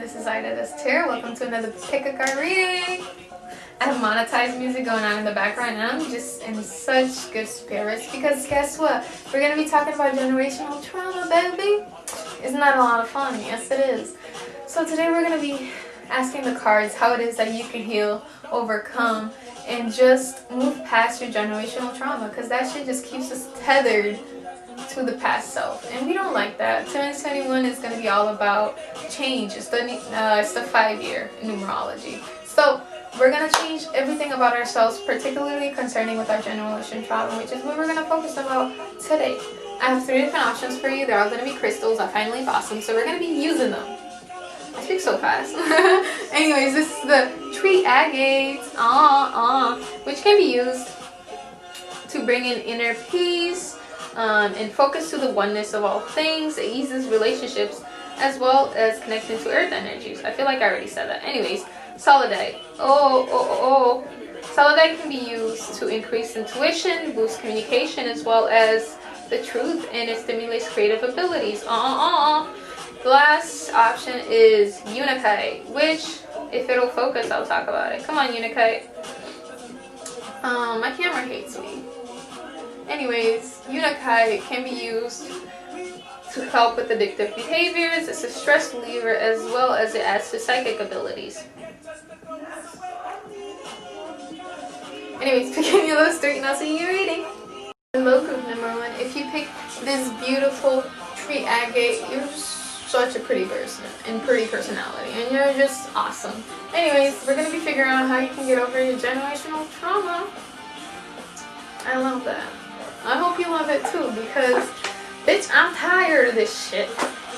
this is Idalina. Welcome to another pick a card reading. I have monetized music going on in the background and I'm just in such good spirits because guess what? We're going to be talking about generational trauma, baby. Isn't that a lot of fun? Yes, it is. So today we're going to be asking the cards how it is that you can heal, overcome, and just move past your generational trauma, because that shit just keeps us tethered to the past self, and we don't like that. 2021 is going to be all about change. It's the 5-year numerology. So we're going to change everything about ourselves, particularly concerning with our generational trauma, which is what we're going to focus about today. I have 3 different options for you. They're all going to be crystals. I finally bought them, so we're going to be using them. I speak so fast. Anyways, this is the tree agate, which can be used to bring in inner peace, and focus to the oneness of all things. It eases relationships as well as connecting to earth energies. I feel like I already said that. Anyways, solidite. Solidite can be used to increase intuition, boost communication, as well as the truth, and it stimulates creative abilities. The last option is Untitled, which, if it'll focus, I'll talk about it. Come on, Untitled. My camera hates me. Anyways, Untitled can be used to help with addictive behaviors. It's a stress reliever as well as it adds to psychic abilities. Anyways, pick any of those 3 and I'll see you reading. Hello, group number 1. If you pick this beautiful tree agate, you're such a pretty person and pretty personality, and you're just awesome. Anyways, we're going to be figuring out how you can get over your generational trauma. I love that. I hope you love it too, because bitch, I'm tired of this shit.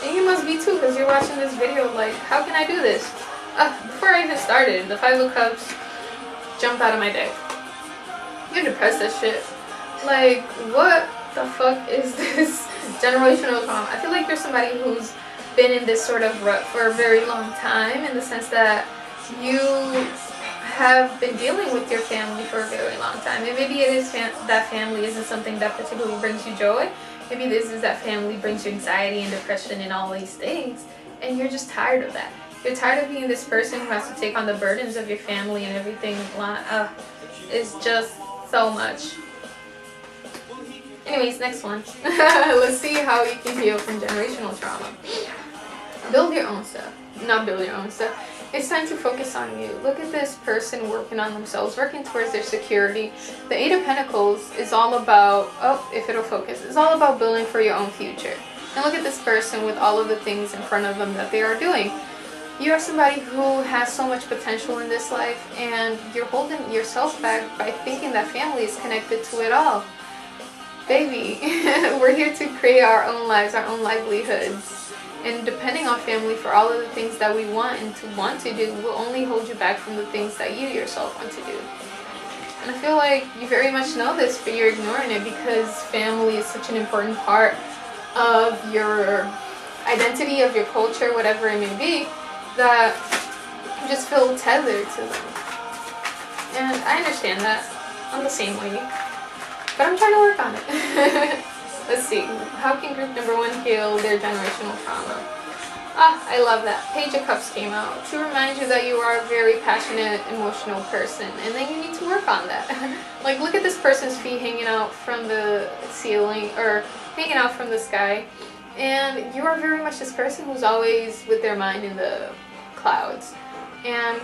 And you must be too, because you're watching this video like, how can I do this? Before I even started, the 5 of Cups jumped out of my deck. You're depressed as shit. Like, what the fuck is this generational trauma? I feel like you're somebody who's been in this sort of rut for a very long time, in the sense that you have been dealing with your family for a very long time, and maybe it is that family isn't something that particularly brings you joy. Maybe this is that family brings you anxiety and depression and all these things, and you're just tired of that. You're tired of being this person who has to take on the burdens of your family and everything. It's just so much. Anyways, next one. Let's see how you can heal from generational trauma. Build your own stuff. Not build your own stuff. It's time to focus on you. Look at this person working on themselves, working towards their security. The 8 of Pentacles is all about, if it'll focus, it's all about building for your own future. And look at this person with all of the things in front of them that they are doing. You are somebody who has so much potential in this life, and you're holding yourself back by thinking that family is connected to it all. Baby, we're here to create our own lives, our own livelihoods. And depending on family for all of the things that we want to do will only hold you back from the things that you yourself want to do. And I feel like you very much know this, but you're ignoring it because family is such an important part of your identity, of your culture, whatever it may be, that you just feel tethered to them. And I understand that. I'm the same way. But I'm trying to work on it. Let's see. How can group number 1 heal their generational trauma? I love that. Page of Cups came out to remind you that you are a very passionate, emotional person, and then you need to work on that. Like, look at this person's feet hanging out from the ceiling, or hanging out from the sky, and you are very much this person who's always with their mind in the clouds. And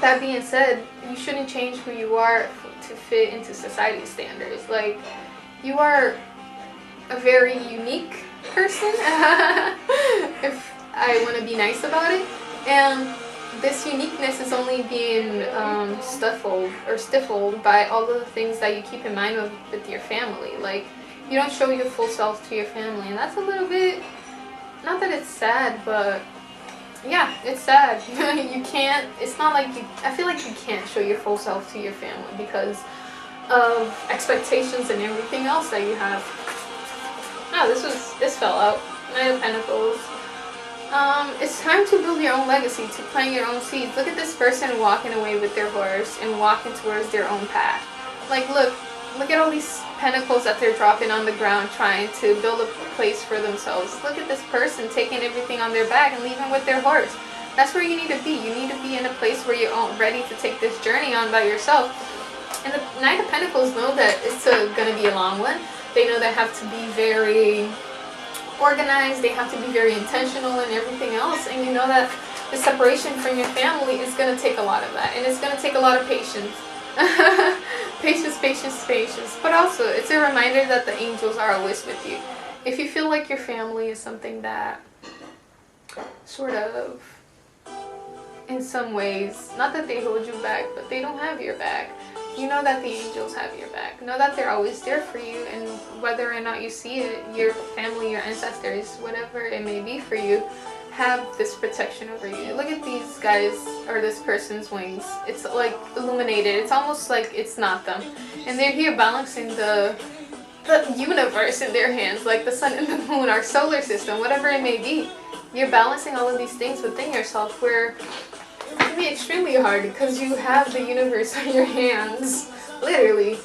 that being said, you shouldn't change who you are to fit into society's standards. Like, you are a very unique person, if I want to be nice about it, and this uniqueness is only being stifled by all of the things that you keep in mind with your family. Like, you don't show your full self to your family, and that's a little bit, not that it's sad, but yeah, it's sad. You can't, it's not like you, I feel like you can't show your full self to your family because of expectations and everything else that you have. This fell out. 9 of Pentacles. It's time to build your own legacy, to plant your own seeds. Look at this person walking away with their horse and walking towards their own path. Like, look, Look at all these pentacles that they're dropping on the ground, trying to build a place for themselves. Look at this person taking everything on their back and leaving with their hearts. That's where you need to be. You need to be in a place where you're ready to take this journey on by yourself. And the Knight of Pentacles know that it's going to be a long one. They know they have to be very organized. They have to be very intentional and everything else. And you know that the separation from your family is going to take a lot of that. And it's going to take a lot of patience. Patience, patience, patience. But also, it's a reminder that the angels are always with you. If you feel like your family is something that sort of, in some ways, not that they hold you back, but they don't have your back, you know that the angels have your back. Know that they're always there for you, and whether or not you see it, your family, your ancestors, whatever it may be for you, have this protection over you. Look at these guys, or this person's wings. It's like illuminated. It's almost like it's not them. And they're here balancing the universe in their hands, like the sun and the moon, our solar system, whatever it may be. You're balancing all of these things within yourself, where it can be extremely hard because you have the universe in your hands, literally.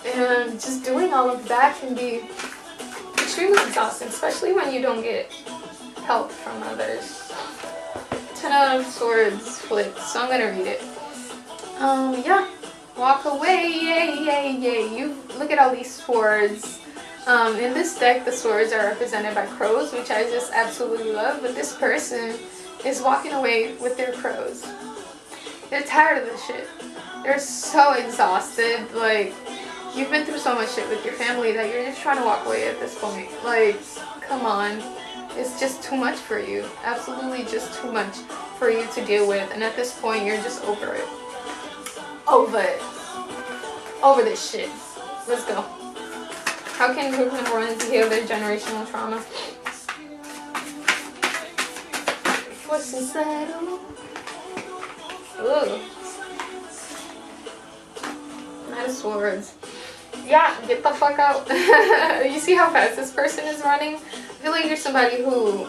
And just doing all of that can be extremely exhausting, especially when you don't get help from others. 10 of Swords flipped, so I'm gonna read it. Yeah. Walk away, yay, yay, yay. You look at all these swords. In this deck, the swords are represented by crows, which I just absolutely love. But this person is walking away with their crows. They're tired of this shit. They're so exhausted. Like, you've been through so much shit with your family that you're just trying to walk away at this point. Like, come on. It's just too much for you. Absolutely just too much for you to deal with. And at this point, you're just over it. Over it. Over this shit. Let's go. How can group number one heal their generational trauma? What's inside? Ooh. Knight of Swords. Yeah, get the fuck out. You see how fast this person is running? I feel like you're somebody who,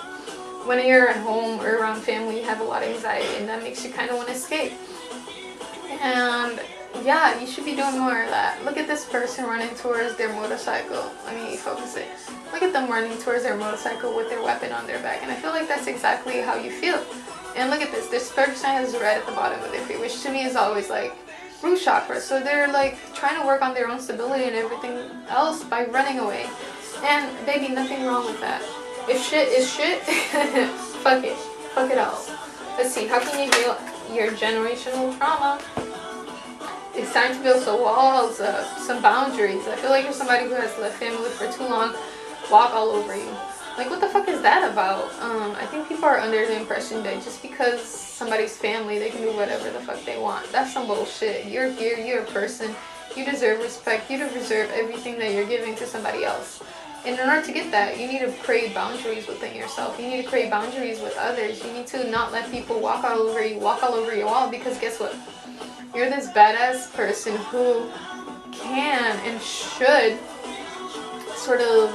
when you're at home or around family, you have a lot of anxiety, and that makes you kind of want to escape. And yeah, you should be doing more of that. Look at this person running towards their motorcycle. Let me focus it. Look at them running towards their motorcycle with their weapon on their back. And I feel like that's exactly how you feel. And look at this. This person has red at the bottom of their feet, which to me is always like root chakra. So they're like trying to work on their own stability and everything else by running away. And baby, nothing wrong with that. If shit is shit, fuck it. Fuck it all. Let's see. How can you heal your generational trauma? It's time to build some walls up, some boundaries. I feel like you're somebody who has left family for too long, walk all over you. Like, what the fuck is that about? I think people are under the impression that just because somebody's family, they can do whatever the fuck they want. That's some bullshit. You're here, you're a person, you deserve respect, you deserve everything that you're giving to somebody else. And in order to get that, you need to create boundaries within yourself. You need to create boundaries with others. You need to not let people walk all over you, walk all over your wall, because guess what? You're this badass person who can and should sort of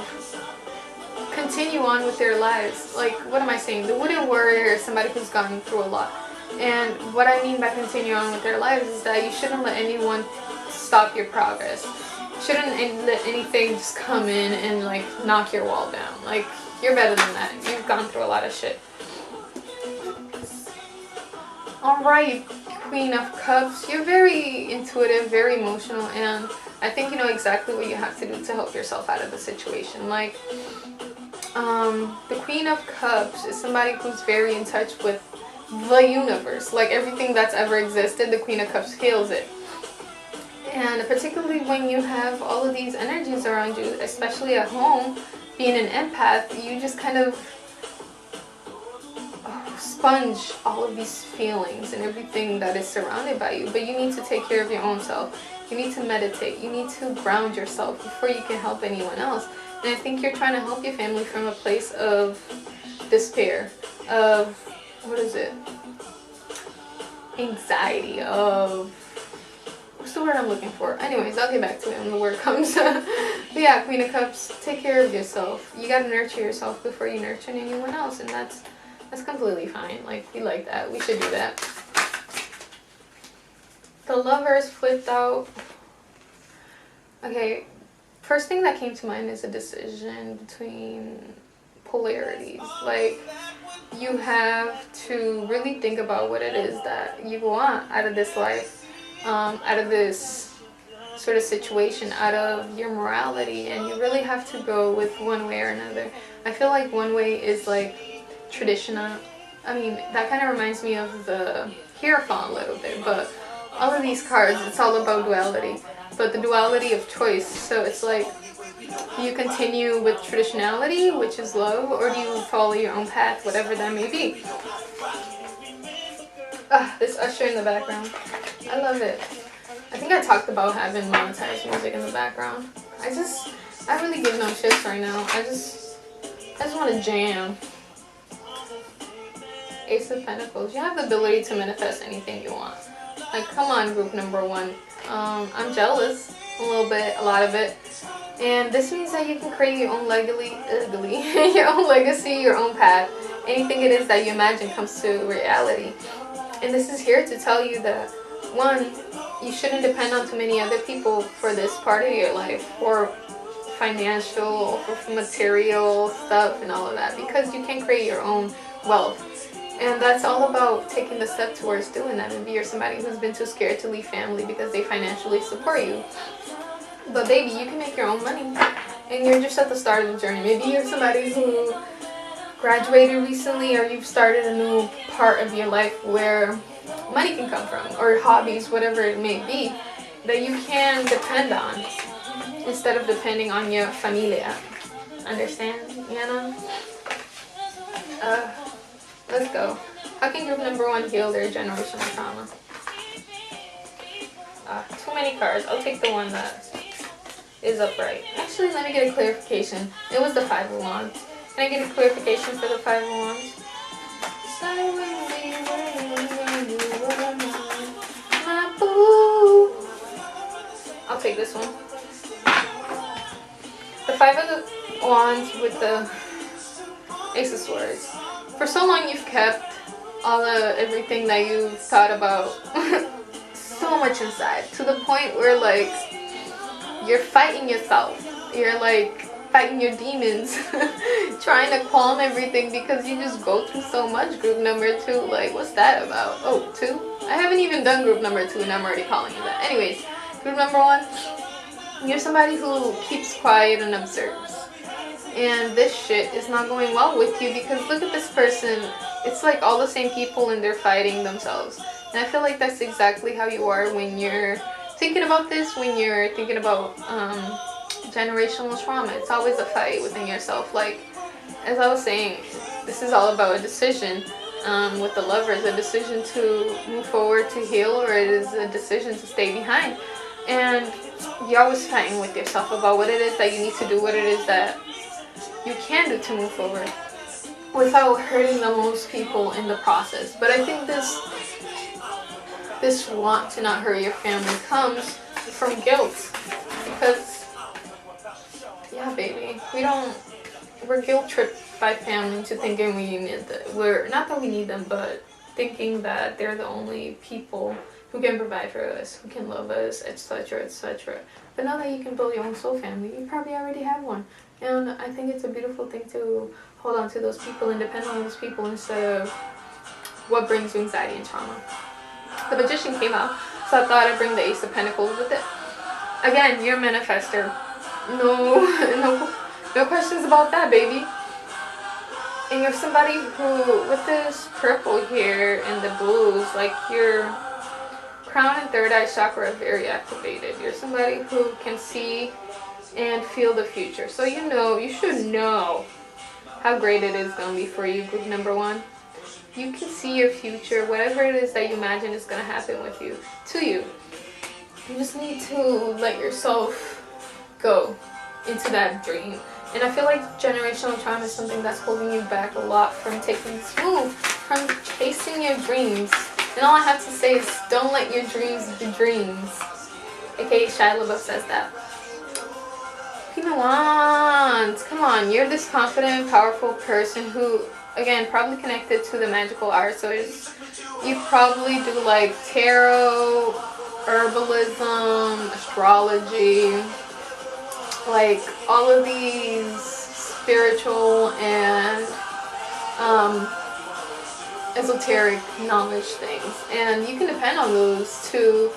continue on with their lives. Like, what am I saying? The wooden warrior is somebody who's gone through a lot. And what I mean by continue on with their lives is that you shouldn't let anyone stop your progress. You shouldn't let anything just come in and like knock your wall down. Like, you're better than that. You've gone through a lot of shit. Alright, Queen of Cups. You're very intuitive, very emotional, and I think you know exactly what you have to do to help yourself out of the situation. Like, the Queen of Cups is somebody who's very in touch with the universe. Like, everything that's ever existed, the Queen of Cups heals it. And particularly when you have all of these energies around you, especially at home, being an empath, you just kind of sponge all of these feelings and everything that is surrounded by you. But you need to take care of your own self. You need to meditate. You need to ground yourself before you can help anyone else. And I think you're trying to help your family from a place of despair, of, what is it? Anxiety, of, what's the word I'm looking for? Anyways, I'll get back to it when the word comes. But yeah, Queen of Cups, take care of yourself. You gotta nurture yourself before you nurture anyone else, and that's completely fine. Like, we like that. We should do that. The Lovers flipped out. Okay, first thing that came to mind is a decision between polarities. Like, you have to really think about what it is that you want out of this life, out of this sort of situation, out of your morality, and you really have to go with one way or another. I feel like one way is like traditional. I mean, that kind of reminds me of the Hierophant a little bit, but all of these cards, it's all about duality, but the duality of choice. So it's like, do you continue with traditionality, which is love, or do you follow your own path, whatever that may be? This Usher in the background, I love it. I think I talked about having monetized music in the background. I really give no shits right now. I just want to jam. Ace of Pentacles. You have the ability to manifest anything you want. Like, come on, group number one. I'm jealous a little bit, a lot of it. And this means that you can create your own your own legacy, your own path. Anything it is that you imagine comes to reality. And this is here to tell you that, one, you shouldn't depend on too many other people for this part of your life, for financial or for material stuff and all of that, because you can create your own wealth. And that's all about taking the step towards doing that. Maybe you're somebody who's been too scared to leave family because they financially support you. But baby, you can make your own money. And you're just at the start of the journey. Maybe you're somebody who graduated recently, or you've started a new part of your life where money can come from, or hobbies, whatever it may be, that you can depend on instead of depending on your familia. Understand, Yana? Let's go. How can group number one heal their generational trauma? Too many cards. I'll take the one that is upright. Actually, let me get a clarification. It was the Five of Wands. Can I get a clarification for the Five of Wands? I'll take this one. The Five of the Wands with the Ace of Swords. For so long you've kept everything that you thought about so much inside, to the point where like you're fighting yourself. You're like fighting your demons, trying to calm everything because you just go through so much. Group number two, like, what's that about? Oh, two? I haven't even done group number two and I'm already calling you that. Anyways, group number one, you're somebody who keeps quiet and observes. And this shit is not going well with you because look at this person. It's like all the same people and they're fighting themselves. And I feel like that's exactly how you are when you're thinking about this, when you're thinking about generational trauma. It's always a fight within yourself. Like, as I was saying, this is all about a decision with the Lovers, a decision to move forward, to heal, or it is a decision to stay behind. And you're always fighting with yourself about what it is that you need to do, what it is that you can do to move forward without hurting the most people in the process. But I think this want to not hurt your family comes from guilt, because yeah, baby, we're guilt tripped by family into thinking we need them. We're not that we need them, but thinking that they're the only people who can provide for us, who can love us, etc., etc. But now that you can build your own soul family, you probably already have one. And I think it's a beautiful thing to hold on to those people and depend on those people instead of what brings you anxiety and trauma. The Magician came out, so I thought I'd bring the Ace of Pentacles with it. Again, you're a manifester. No questions about that, baby. And you're somebody who, with this purple here and the blues, like your crown and third eye chakra are very activated. You're somebody who can see and feel the future. So you should know how great it is going to be for you, group number one. You can see your future, whatever it is that you imagine is going to happen with you, to you. You just need to let yourself go into that dream. And I feel like generational trauma is something that's holding you back a lot from taking this move, from chasing your dreams. And all I have to say is don't let your dreams be dreams. AKA Shia LaBeouf says that. Queen of Wands, come on, you're this confident, powerful person who, again, probably connected to the magical arts. So you probably do like tarot, herbalism, astrology, like all of these spiritual and esoteric knowledge things, and you can depend on those to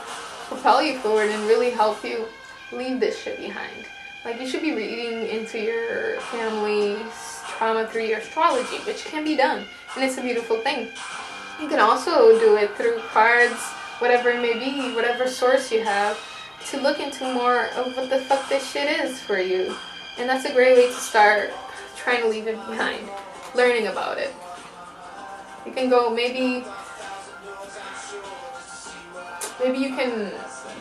propel you forward and really help you leave this shit behind. Like, you should be reading into your family's trauma through your astrology, which can be done, and it's a beautiful thing. You can also do it through cards, whatever it may be, whatever source you have, to look into more of what the fuck this shit is for you. And that's a great way to start trying to leave it behind, learning about it. You can go, maybe you can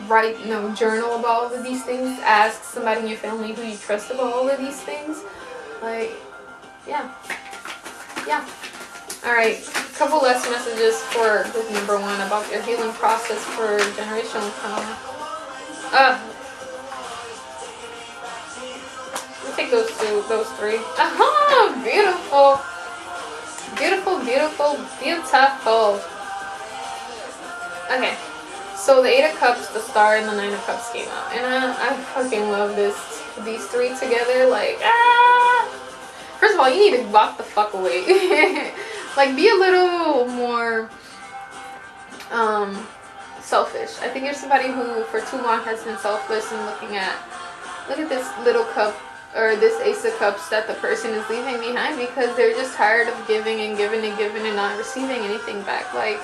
write, journal about all of these things. Ask somebody in your family who you trust about all of these things. Like, yeah. Alright, a couple less messages for group number 1 about your healing process for generational trauma. Let me take those 3. Aha! Beautiful. Beautiful, beautiful, beautiful. Okay, so the 8 of Cups, the Star, and the 9 of Cups came out, and I fucking love these 3 together. Like, first of all, you need to walk the fuck away. Like, be a little more selfish. I think you're somebody who for too long has been selfless and look at this little cup, or this Ace of Cups that the person is leaving behind, because they're just tired of giving and giving and giving and not receiving anything back. Like,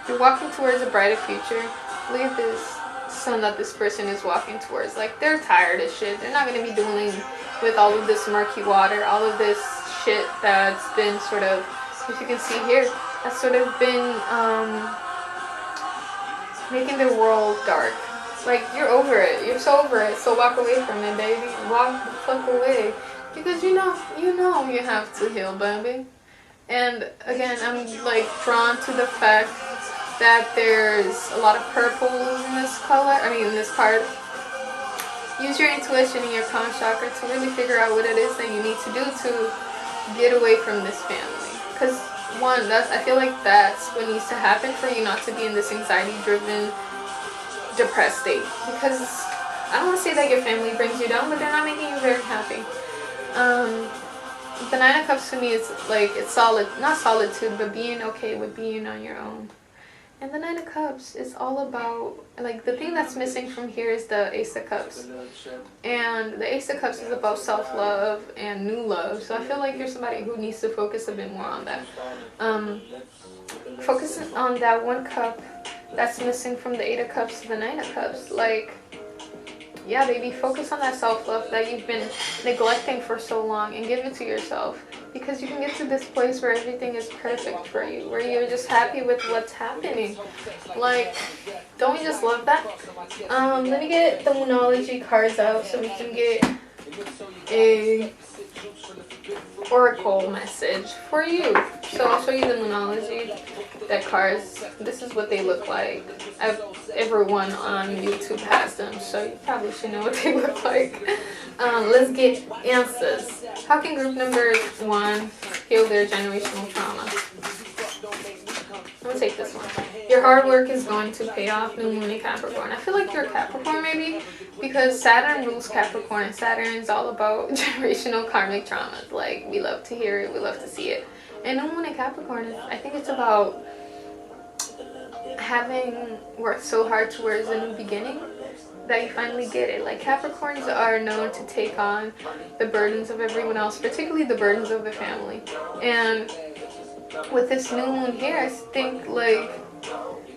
you're walking towards a brighter future. Look at this sun that this person is walking towards. Like, they're tired of shit. They're not going to be dealing with all of this murky water, all of this shit that's been sort of, if you can see here, that's sort of been making their world dark. Like, you're over it. You're so over it. So walk away from it, baby. Walk the fuck away. Because you know you have to heal, baby. And again, I'm like drawn to the fact that there's a lot of purples in this color. In this card. Use your intuition and your crown chakra to really figure out what it is that you need to do to get away from this family. Because I feel like that's what needs to happen for you not to be in this anxiety-driven, depressed state. Because I don't want to say that your family brings you down, but they're not making you very happy. The 9 of Cups to me is like, it's not solitude, but being okay with being on your own. And the 9 of Cups is all about, like, the thing that's missing from here is the Ace of Cups. And the Ace of Cups is about self-love and new love. So I feel like you're somebody who needs to focus a bit more on that. Focus on that 1 cup that's missing from the 8 of Cups to the 9 of Cups. Like, yeah, baby, focus on that self-love that you've been neglecting for so long and give it to yourself. Because you can get to this place where everything is perfect for you, where you're just happy with what's happening. Like, don't we just love that? Let me get the Moonology cards out so we can get a oracle message for you. So I'll show you the Moonology deck cards. This is what they look like. Everyone on YouTube has them, so you probably should know what they look like. Let's get answers. How can group number 1 heal their generational trauma? I'm gonna take this one. Your hard work is going to pay off, New Moon in Capricorn. I feel like you're a Capricorn maybe, because Saturn rules Capricorn, and Saturn is all about generational karmic traumas. Like, we love to hear it, we love to see it. And New Moon in Capricorn, I think it's about having worked so hard towards a new beginning that you finally get it. Like, Capricorns are known to take on the burdens of everyone else, particularly the burdens of the family. And with this new moon here, I think, like,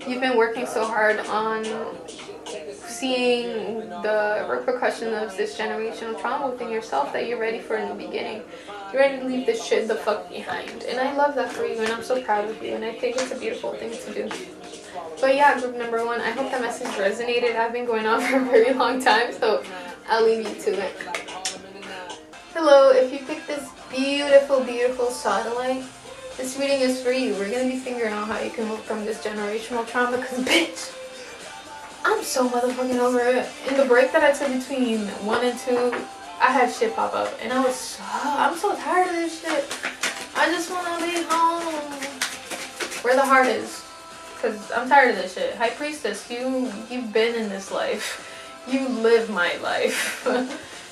you've been working so hard on seeing the repercussion of this generational trauma within yourself that you're ready for a new beginning. You're ready to leave this shit the fuck behind. And I love that for you, and I'm so proud of you, and I think it's a beautiful thing to do. But yeah, group number 1, I hope that message resonated. I've been going on for a very long time, so I'll leave you to it. Hello, if you picked this beautiful, beautiful satellite, this reading is for you. We're going to be figuring out how you can move from this generational trauma, because bitch, I'm so motherfucking over it. In the break that I took between 1 and 2, I had shit pop up, and I'm so tired of this shit. I just want to be home where the heart is. Because I'm tired of this shit. High Priestess, you've been in this life. You live my life.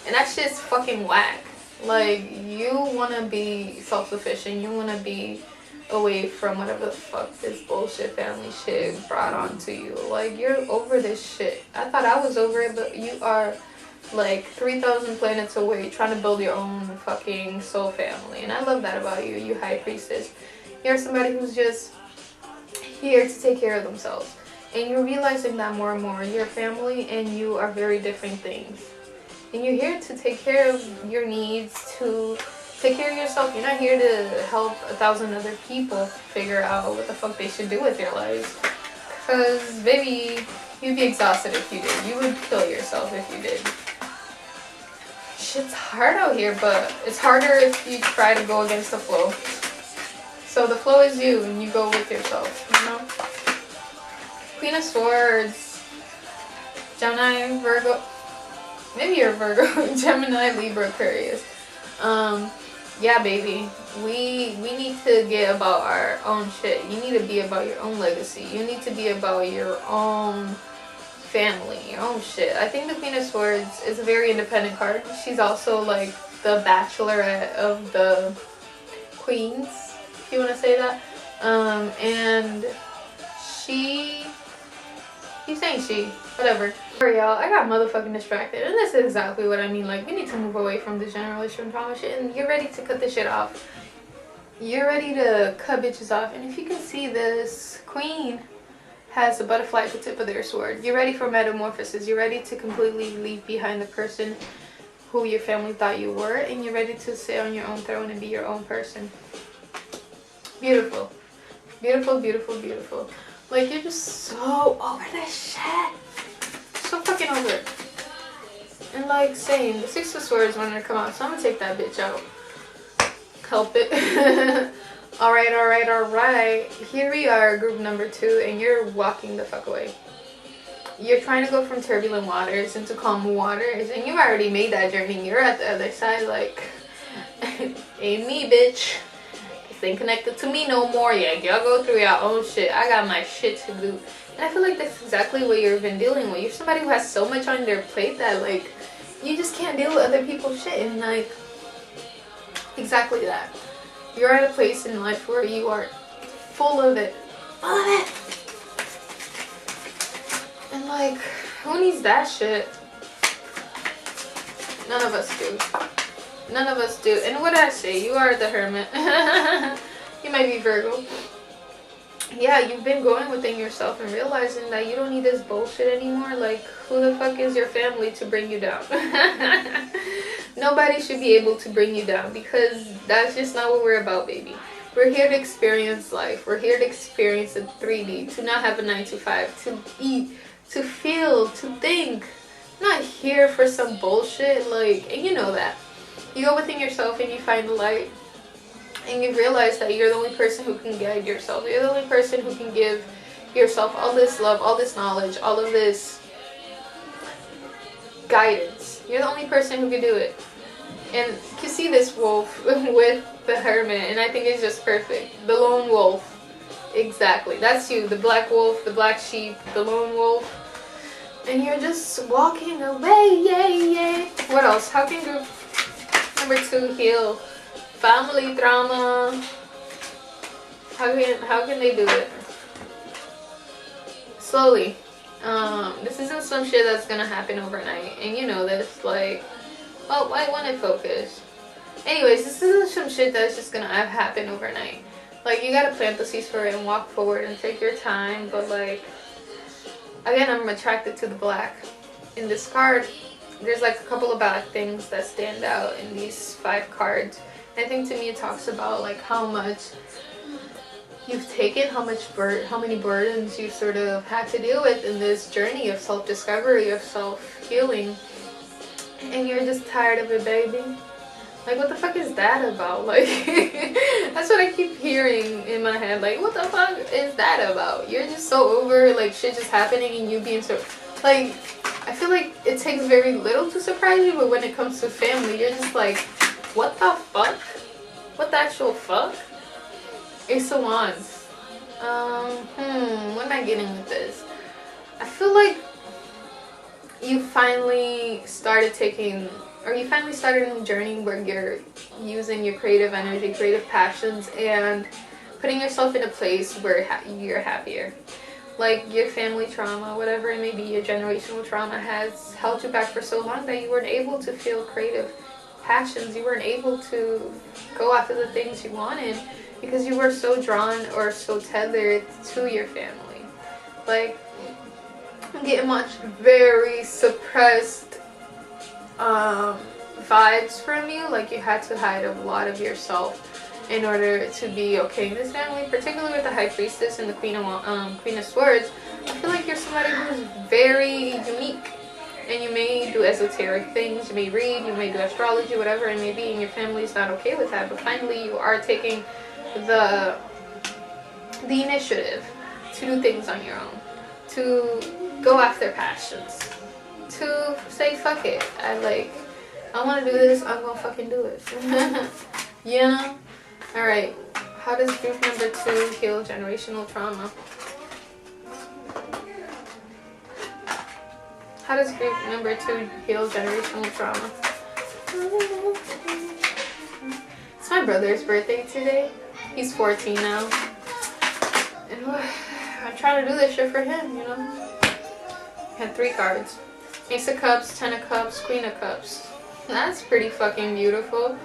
And that shit's fucking whack. Like, you want to be self-sufficient. You want to be away from whatever the fuck this bullshit family shit brought onto you. Like, you're over this shit. I thought I was over it, but you are like 3,000 planets away trying to build your own fucking soul family. And I love that about you, you high priestess. You're somebody who's just here to take care of themselves. And you're realizing that more and more. Your family and you are very different things. And you're here to take care of your needs, to take care of yourself. You're not here to help 1,000 other people figure out what the fuck they should do with their lives. Because, baby, you'd be exhausted if you did. You would kill yourself if you did. Shit's hard out here, but it's harder if you try to go against the flow. So the flow is you, and you go with yourself, you know? Queen of Swords, Gemini, Virgo. Maybe you're Virgo, Gemini, Libra, Aquarius. Yeah, baby. We need to get about our own shit. You need to be about your own legacy. You need to be about your own family, your own shit. I think the Queen of Swords is a very independent card. She's also like the bachelorette of the queens, if you want to say that. And she... Keep saying she. Whatever. Alright, y'all, I got motherfucking distracted, and this is exactly what I mean. Like, we need to move away from this generational trauma shit, and you're ready to cut this shit off. You're ready to cut bitches off. And if you can see, this queen has a butterfly at the tip of their sword. You're ready for metamorphosis. You're ready to completely leave behind the person who your family thought you were, and you're ready to sit on your own throne and be your own person. Beautiful. Beautiful, beautiful, beautiful. Like, you're just so over this shit. So fucking over it. And like, same. The Six of Swords wanted to come out, so I'm gonna take that bitch out. Help it. Alright, alright, alright. Here we are, group number 2, and you're walking the fuck away. You're trying to go from turbulent waters into calm waters, and you've already made that journey. You're at the other side, like, ain't me, bitch. Ain't connected to me no more. Yeah, y'all go through your own shit. I got my shit to do. And I feel like that's exactly what you've been dealing with. You're somebody who has so much on their plate that, like, you just can't deal with other people's shit. And, like, exactly that. You're at a place in life where you are full of it. Full of it! And, like, who needs that shit? None of us do. None of us do. And what did I say? You are the Hermit. You might be Virgo. Yeah, you've been going within yourself and realizing that you don't need this bullshit anymore. Like, who the fuck is your family to bring you down? Nobody should be able to bring you down, because that's just not what we're about, baby. We're here to experience life. We're here to experience it 3D, to not have a 9 to 5, to eat, to feel, to think. I'm not here for some bullshit, like, and you know that. You go within yourself and you find the light, and you realize that you're the only person who can guide yourself. You're the only person who can give yourself all this love, all this knowledge, all of this guidance. You're the only person who can do it. And you see this wolf with the Hermit, and I think it's just perfect. The lone wolf. Exactly. That's you. The black wolf, the black sheep, the lone wolf. And you're just walking away. Yay, yay. What else? How can group number 2 heal family trauma? How can they do it? Slowly. This isn't some shit that's gonna happen overnight, and you know this. Like, oh, why want to focus? Anyways, this isn't some shit that's just gonna happen overnight. Like, you gotta plant the seeds for it and walk forward and take your time. But like, again, I'm attracted to the black. In this card, there's like a couple of black things that stand out in these 5 cards. And I think to me it talks about like how much you've taken, how many burdens you sort of had to deal with in this journey of self-discovery, of self-healing. And you're just tired of it, baby. Like, what the fuck is that about? Like, that's what I keep hearing in my head. Like, what the fuck is that about? You're just so over, like, shit just happening and you being so... Like, I feel like it takes very little to surprise you, but when it comes to family, you're just like, what the fuck? What the actual fuck? Ace of Wands. What am I getting with this? I feel like you finally started taking or you finally started a new journey where you're using your creative energy, creative passions, and putting yourself in a place where you're happier. Like your family trauma, whatever it may be, your generational trauma has held you back for so long that you weren't able to feel creative passions. You weren't able to go after the things you wanted because you were so drawn or so tethered to your family. Like, I'm getting much very suppressed vibes from you. Like you had to hide a lot of yourself in order to be okay in this family, particularly with the High Priestess and the Queen of Swords. I feel like you're somebody who's very unique, and you may do esoteric things, you may read, you may do astrology, whatever it may be, and your family's not okay with that, but finally you are taking the initiative to do things on your own, to go after passions, to say fuck it, I want to do this, I'm gonna fucking do it. You know? Alright, how does group number 2 heal generational trauma? How does group number 2 heal generational trauma? It's my brother's birthday today. He's 14 now. And I'm trying to do this shit for him, you know? Had 3 cards. Ace of Cups, 10 of Cups, Queen of Cups. That's pretty fucking beautiful.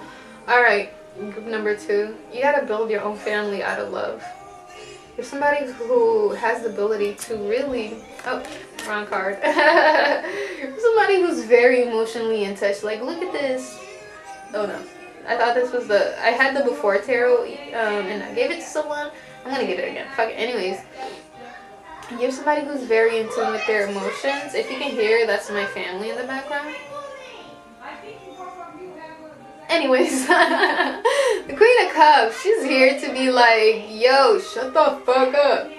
Alright. Group number 2, you gotta build your own family out of love. You're somebody who has the ability to really, oh, wrong card. You're somebody who's very emotionally in touch. Like, look at this. Oh no, I thought this was I had the before tarot and I gave it to someone. I'm gonna get it again, fuck it. Anyways, you're somebody who's very in tune with their emotions. If you can hear, that's my family in the background. Anyways, the Queen of Cups, she's here to be like, yo, shut the fuck up.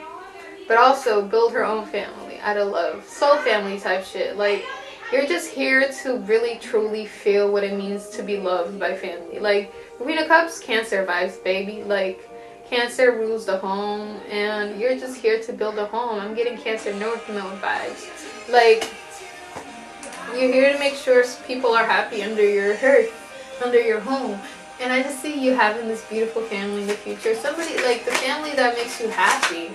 But also build her own family out of love. Soul family type shit. Like, you're just here to really truly feel what it means to be loved by family. Like, Queen of Cups, Cancer vibes, baby. Like, Cancer rules the home, and you're just here to build a home. I'm getting Cancer North Node vibes. Like, you're here to make sure people are happy under your hearth, under your home. And I just see you having this beautiful family in the future. Somebody, like, the family that makes you happy.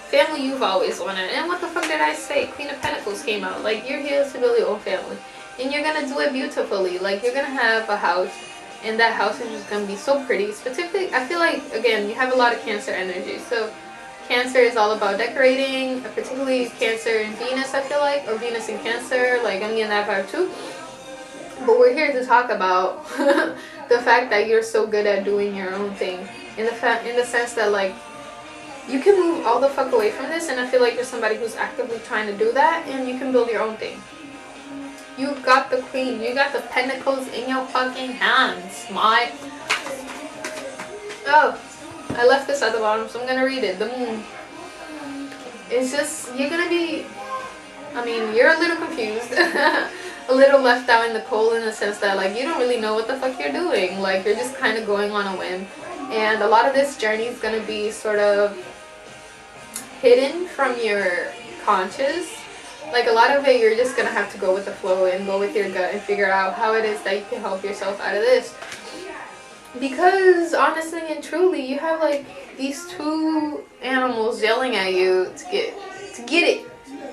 Family you've always wanted. And what the fuck did I say? Queen of Pentacles came out. Like, you're here to build your own family. And you're gonna do it beautifully. Like, you're gonna have a house, and that house is just gonna be so pretty. Specifically, I feel like, again, you have a lot of Cancer energy. So, Cancer is all about decorating, particularly Cancer and Venus, I feel like. Or Venus and Cancer. Like, I'm getting that vibe too. But we're here to talk about the fact that you're so good at doing your own thing. In the sense that, like, you can move all the fuck away from this, and I feel like you're somebody who's actively trying to do that, and you can build your own thing. You got the Queen. You got the Pentacles in your fucking hands, my. Oh, I left this at the bottom, so I'm gonna read it. The Moon. It's just, you're gonna be, I mean, you're a little confused. A little left out in the cold, in the sense that, like, you don't really know what the fuck you're doing. Like, you're just kind of going on a whim. And a lot of this journey is going to be sort of hidden from your conscious. Like, a lot of it, you're just going to have to go with the flow and go with your gut and figure out how it is that you can help yourself out of this. Because, honestly and truly, you have, like, these 2 animals yelling at you to get it.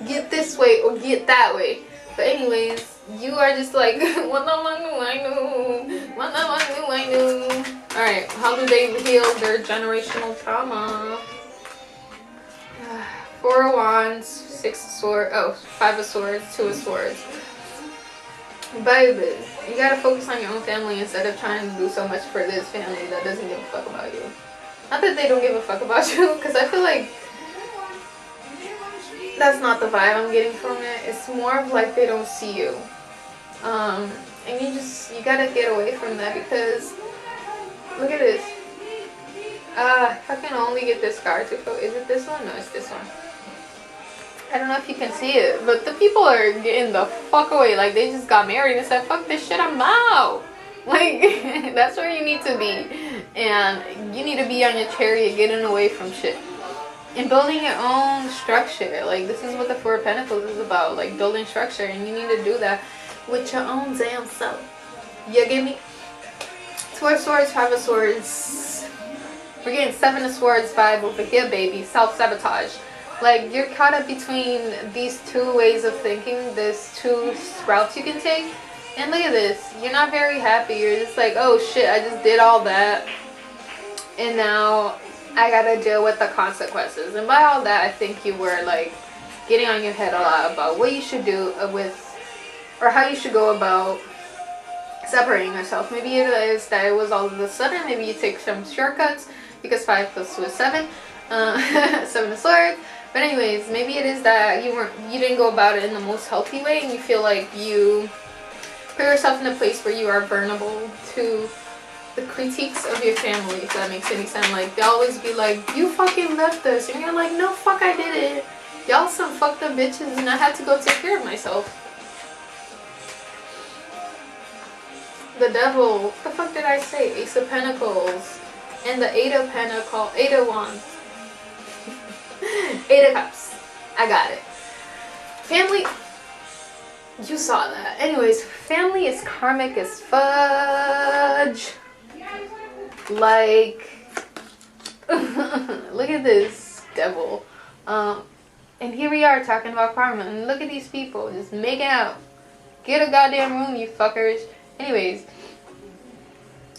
Get this way or get that way. But anyways, you are just like, what the fuck do I do? What the fuck do I do? Alright, how do they heal their generational trauma? 4 of Wands, 6 of Swords, 5 of Swords, 2 of Swords. Baby, you gotta focus on your own family instead of trying to do so much for this family that doesn't give a fuck about you. Not that they don't give a fuck about you, because I feel like that's not the vibe I'm getting from it. It's more of like they don't see you. And you gotta get away from that, because look at this. If I can only get this card to focus. Is it this one? No, it's this one. I don't know if you can see it, but the people are getting the fuck away. Like, they just got married and said, fuck this shit, I'm out. Like, that's where you need to be. And you need to be on your chariot getting away from shit. And building your own structure. Like, this is what the 4 of Pentacles is about. Like, building structure. And you need to do that with your own damn self. You get me? Two of Swords, Five of Swords. We're getting Seven of Swords vibe over here, baby. Self-sabotage. Like, you're caught up between these two ways of thinking, these two routes you can take. And look at this. You're not very happy. You're just like, oh shit, I just did all that. And now I gotta deal with the consequences. And by all that, I think you were like getting on your head a lot about what you should do with, or how you should go about separating yourself. Maybe it is that it was all of a sudden. Maybe you take some shortcuts because 5 plus 2 is 7. 7 of Swords. But anyways, maybe it is that you didn't go about it in the most healthy way, and you feel like you put yourself in a place where you are vulnerable to the critiques of your family, if that makes any sense. Like, they always be like, you fucking left us, and you're like, no, fuck, I didn't. Y'all some fucked up bitches, and I had to go take care of myself. The Devil. What the fuck did I say? Ace of Pentacles. And the 8 of Pentacles. 8 of Wands. 8 of Cups. I got it. Family. You saw that. Anyways, family is karmic as fudge. Like, look at this Devil. And here we are talking about karma. And look at these people just making out. Get a goddamn room, you fuckers. Anyways,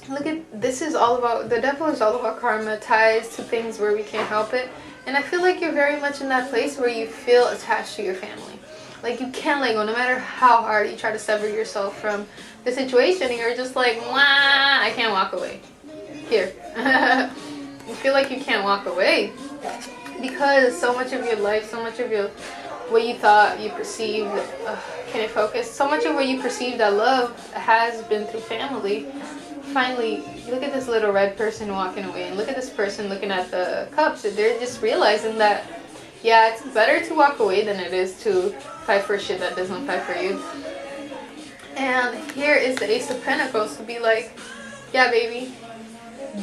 look at, this is all about, the Devil is all about karma, ties to things where we can't help it. And I feel like you're very much in that place where you feel attached to your family. Like, you can't let go, no matter how hard you try to sever yourself from the situation. You're just like, wah, I can't walk away. Here. You feel like you can't walk away. Because so much of your life, so much of your, what you thought, you perceived, can I focus? So much of what you perceived that love has been through family. Finally, look at this little red person walking away, and look at this person looking at the cups. They're just realizing that, yeah, it's better to walk away than it is to fight for shit that doesn't fight for you. And here is the Ace of Pentacles to be like, yeah, baby,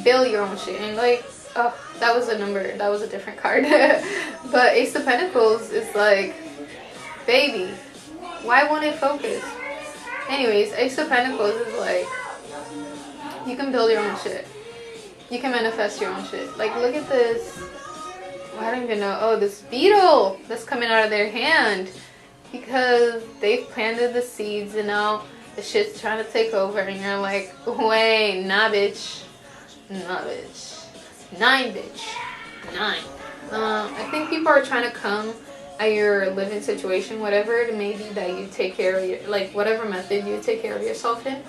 build your own shit. And like, oh, that was a number, that was a different card. But Ace of Pentacles is like, baby, why won't it focus? Anyways, Ace of Pentacles is like, you can build your own shit. You can manifest your own shit. Like, look at this. I don't even know. Oh, this beetle that's coming out of their hand. Because they've planted the seeds and now the shit's trying to take over. And you're like, wait, nah, bitch. Nah, bitch. 9, bitch. 9. I think people are trying to come at your living situation, whatever it may be that you take care of your, like, whatever method you take care of yourself in.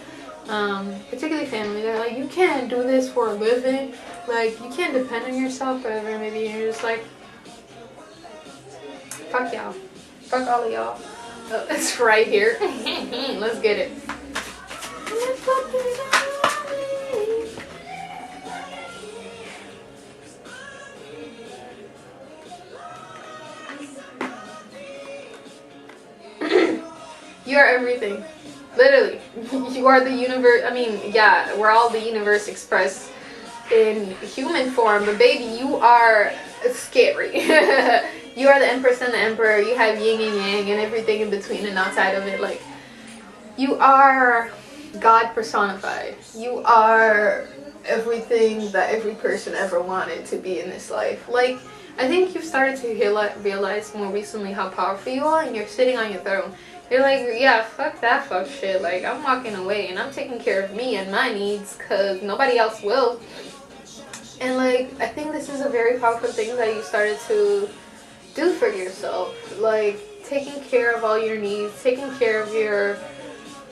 Particularly family, they're like, you can't do this for a living, like, you can't depend on yourself, whatever, maybe you're just like, fuck y'all, fuck all of y'all. Oh, it's right here. Let's get it. You are everything. Literally, you are the universe. I mean, yeah, we're all the universe expressed in human form, but baby, you are scary. You are the Empress and the Emperor. You have yin and yang and everything in between and outside of it. Like, you are God personified. You are everything that every person ever wanted to be in this life. Like, I think you've started to realize more recently how powerful you are, and you're sitting on your throne. You're like, yeah, fuck that fuck shit. Like, I'm walking away and I'm taking care of me and my needs because nobody else will. And like, I think this is a very powerful thing that you started to do for yourself. Like, taking care of all your needs, taking care of your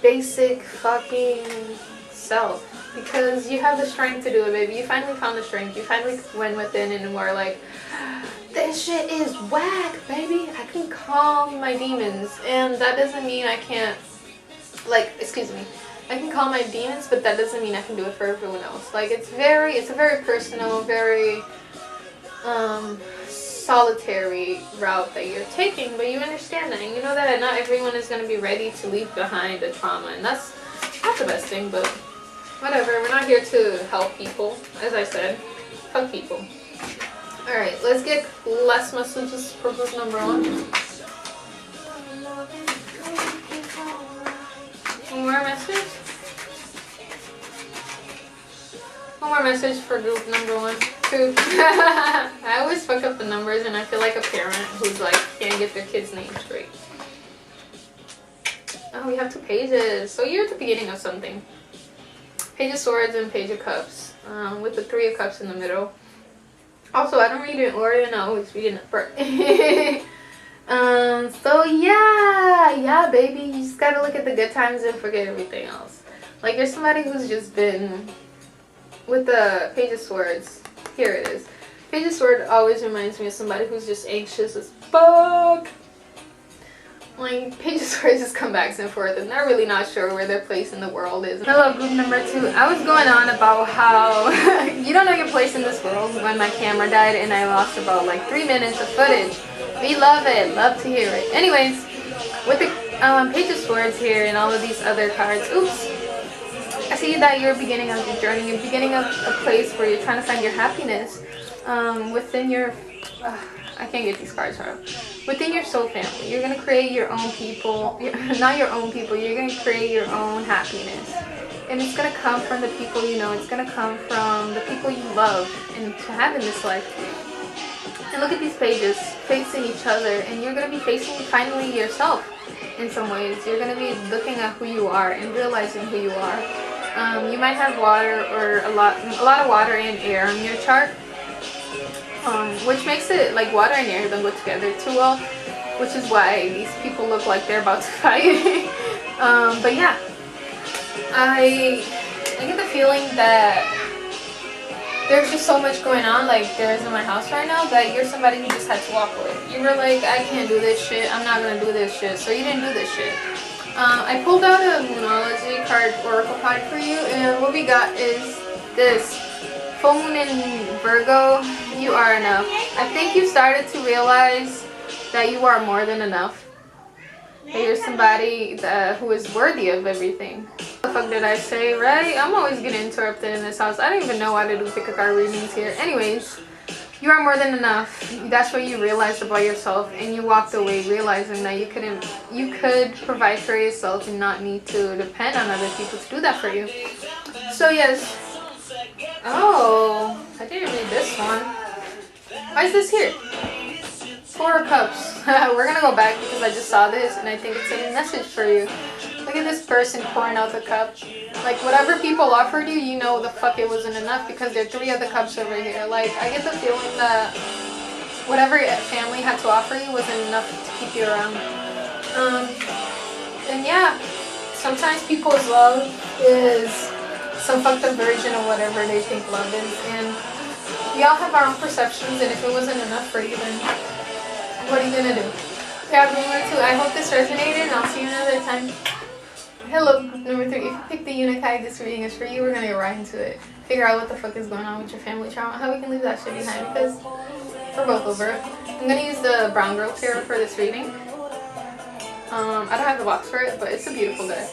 basic fucking self. Because you have the strength to do it, baby. You finally found the strength. You finally went within and were like, this shit is whack, baby. I can calm my demons. And that doesn't mean I can't, like, excuse me. I can calm my demons, but that doesn't mean I can do it for everyone else. Like, it's a very personal, very solitary route that you're taking, but you understand that. And you know that not everyone is going to be ready to leave behind the trauma. And that's not the best thing, but whatever. We're not here to help people, as I said. Help people. Alright, let's get less messages for book number 1. More messages? message for group number 1, 2. I always fuck up the numbers and I feel like a parent who's like can't get their kid's name straight. Oh, we have 2 pages. So you're at the beginning of something. Page of Swords and Page of Cups. With the 3 of Cups in the middle. Also, I don't read it in order and I always read it in part. So yeah, baby. You just gotta look at the good times and forget everything else. Like, you're somebody who's just been with the Page of Swords. Here it is. Page of Swords always reminds me of somebody who's just anxious as fuck. Like, Page of Swords just come back and forth and they're really not sure where their place in the world is. Hello, group number 2. I was going on about how you don't know your place in this world when my camera died and I lost about like 3 minutes of footage. We love it. Love to hear it. Anyways, with the Page of Swords here and all of these other cards. Oops. I see that you're beginning of your journey. You're beginning of a place where you're trying to find your happiness within your... I can't get these cards out. Within your soul family. You're going to create your own people. Not your own people. You're going to create your own happiness. And it's going to come from the people you know. It's going to come from the people you love and to have in this life. And look at these pages facing each other. And you're going to be facing finally yourself in some ways. You're going to be looking at who you are and realizing who you are. You might have water or a lot of water and air on your chart. Which makes it like water and air don't go together too well, which is why these people look like they're about to fight. But yeah, I get the feeling that there's just so much going on like there is in my house right now that you're somebody who just had to walk away. You were like, I can't do this shit, I'm not gonna do this shit, so you didn't do this shit. I pulled out a Moonology card oracle card for you, and what we got is this. Full Moon in Virgo, you are enough. I think you started to realize that you are more than enough. That you're somebody who is worthy of everything. What the fuck did I say, right? I'm always getting interrupted in this house. I don't even know why to do pick a card readings here. Anyways, you are more than enough. That's what you realized about yourself, and you walked away realizing that you could provide for yourself and not need to depend on other people to do that for you. So yes. Oh, I didn't read this one. Why is this here? 4 of Cups. We're gonna go back because I just saw this and I think it's a message for you. Look at this person pouring out the cup. Like, whatever people offered you, you know the fuck it wasn't enough because there are 3 other cups over here. Like, I get the feeling that whatever family had to offer you wasn't enough to keep you around. And yeah, sometimes people's love is some fucked up version of whatever they think love is, and we all have our own perceptions, and if it wasn't enough for you, then what are you gonna do? Yeah, group number 2, I hope this resonated, and I'll see you another time. Hello, group number 3, if you picked the Unikai, this reading is for you. We're gonna get right into it. Figure out what the fuck is going on with your family trauma, how we can leave that shit behind, because we're both over it. I'm gonna use the Brown Girl Tarot for this reading. I don't have the box for it, but it's a beautiful deck,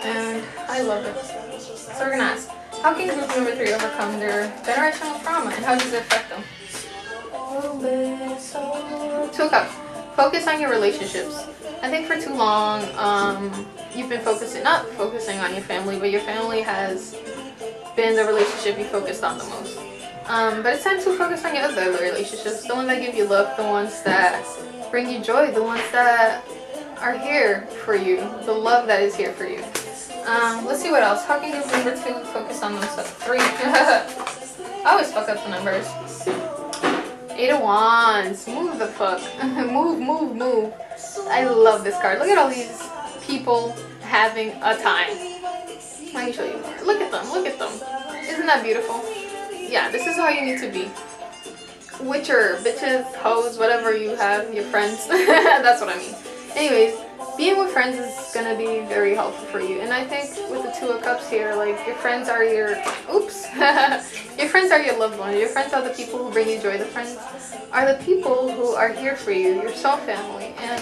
and I love it. So we're gonna ask, how can group number 3 overcome their generational trauma, and how does it affect them? 2 of Cups. Focus on your relationships. I think for too long, you've been not focusing on your family, but your family has been the relationship you focused on the most. But it's time to focus on your other relationships, the ones that give you love, the ones that bring you joy, the ones that are here for you, the love that is here for you. Let's see what else. How can group number 2 focus on themselves? 3. I always fuck up the numbers. 8 of Wands. Move the fuck. Move. I love this card. Look at all these people having a time. Let me show you more. Look at them. Isn't that beautiful? Yeah, this is how you need to be. With your bitches, hoes, whatever you have, your friends. That's what I mean. Anyways, being with friends is gonna be very helpful for you, and I think with the 2 of Cups here, like, your friends are your your friends are your loved ones. Your friends are the people who bring you joy. The friends are the people who are here for you, your soul family, and